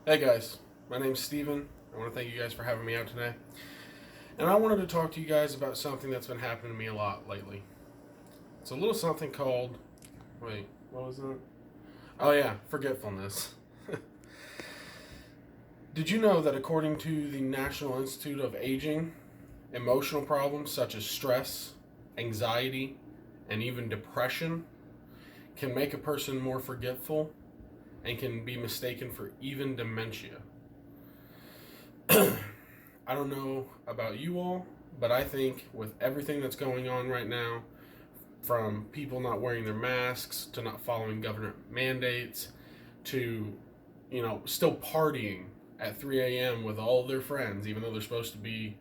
Hey guys, my name's Steven. I want to thank you guys for having me out today. And I wanted to talk to you guys about something that's been happening to me a lot lately. It's a little something called. Wait, what was it? Oh, yeah, forgetfulness. Did you know that according to the National Institute of Aging, emotional problems such as stress, anxiety, and even depression can make a person more forgetful and can be mistaken for even dementia? I don't know about you all, but I think with everything that's going on right now, from people not wearing their masks to not following government mandates to, still partying at 3 a.m. with all of their friends, even though they're supposed to be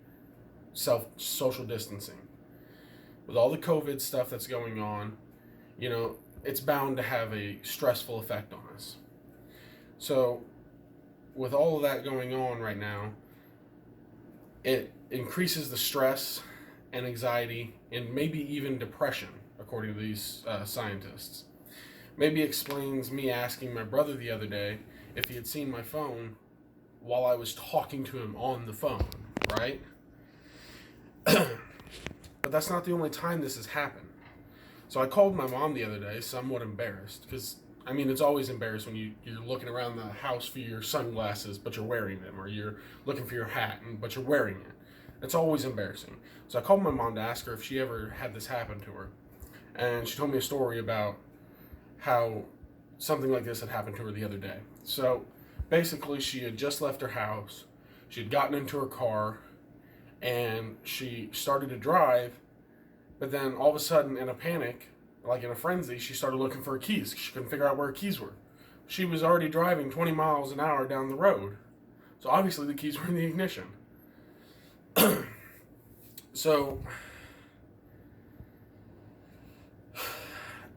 social distancing. With all the COVID stuff that's going on, it's bound to have a stressful effect on us. So, with all of that going on right now, it increases the stress and anxiety and maybe even depression, according to these scientists. Maybe explains me asking my brother the other day if he had seen my phone while I was talking to him on the phone, right? But that's not the only time this has happened. So I called my mom the other day, somewhat embarrassed, because it's always embarrassed when you're looking around the house for your sunglasses, but you're wearing them, or you're looking for your hat, but you're wearing it. It's always embarrassing. So I called my mom to ask her if she ever had this happen to her. And she told me a story about how something like this had happened to her the other day. So basically, she had just left her house, she had gotten into her car, and she started to drive, but then all of a sudden, in a panic, like in a frenzy, she started looking for her keys. She couldn't figure out where her keys were. She was already driving 20 miles an hour down the road. So obviously the keys were in the ignition. So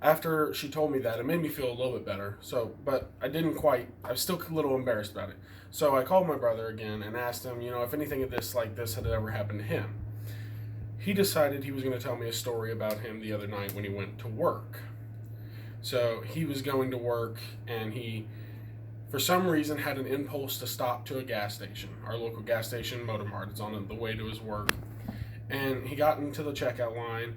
after she told me that, it made me feel a little bit better. But I was still a little embarrassed about it. So I called my brother again and asked him, if anything of this like this had ever happened to him. He decided he was going to tell me a story about him the other night when he went to work. So he was going to work, and he, for some reason, had an impulse to stop to a gas station, our local gas station, Motor Mart. It's on the way to his work. And he got into the checkout line.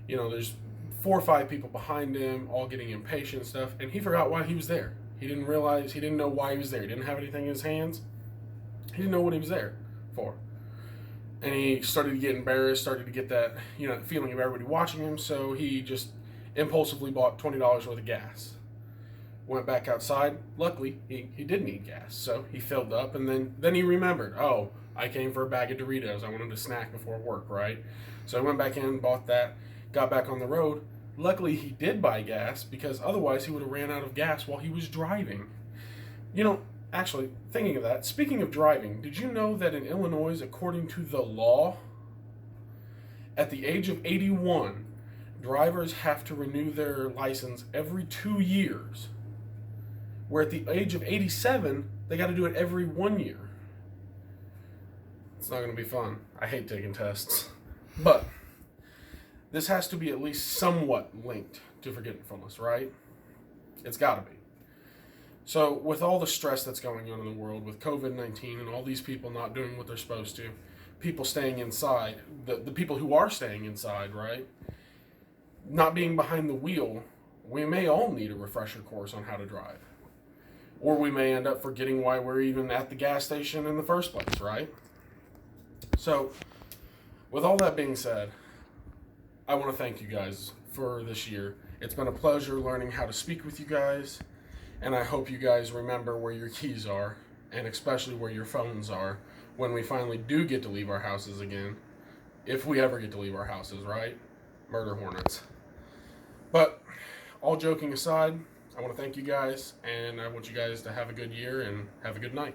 There's 4 or 5 people behind him, all getting impatient and stuff, and he forgot why he was there. He didn't know why he was there. He didn't have anything in his hands. He didn't know what he was there for. And he started to get embarrassed, started to get that, feeling of everybody watching him, so he just impulsively bought $20 worth of gas. Went back outside. Luckily, he did need gas, so he filled up, and then he remembered, oh, I came for a bag of Doritos. I wanted to snack before work, right? So I went back in, bought that, got back on the road. Luckily, he did buy gas, because otherwise he would have ran out of gas while he was driving. Actually, thinking of that, speaking of driving, did you know that in Illinois, according to the law, at the age of 81, drivers have to renew their license every 2 years, where at the age of 87, they got to do it every 1 year. It's not going to be fun. I hate taking tests. But this has to be at least somewhat linked to forgetfulness, right? It's got to be. So, with all the stress that's going on in the world, with COVID-19 and all these people not doing what they're supposed to, people staying inside, the people who are staying inside, right? Not being behind the wheel, we may all need a refresher course on how to drive. Or we may end up forgetting why we're even at the gas station in the first place, right? So, with all that being said, I want to thank you guys for this year. It's been a pleasure learning how to speak with you guys. And I hope you guys remember where your keys are, and especially where your phones are, when we finally do get to leave our houses again. If we ever get to leave our houses, right? Murder hornets. But, all joking aside, I want to thank you guys, and I want you guys to have a good year and have a good night.